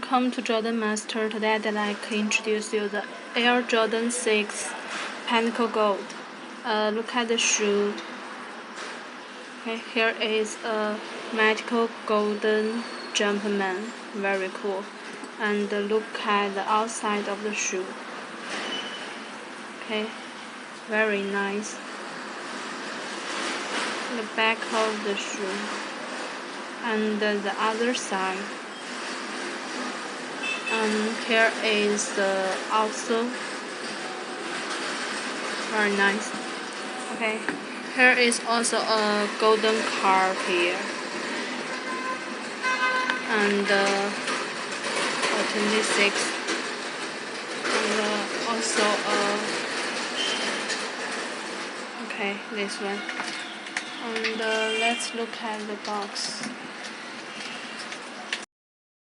Welcome to Jordan Master. Today I'd like to introduce you the Air Jordan 6 Pinnacle Gold. Look at the shoe. Okay, here is a magical golden Jumpman, very cool. And look at the outside of the shoe. Okay, very nice. The back of the shoe and the other side. Here is the outsole, very nice. Okay, here is also a golden card here, and 26, and also okay, this one. And let's look at the box.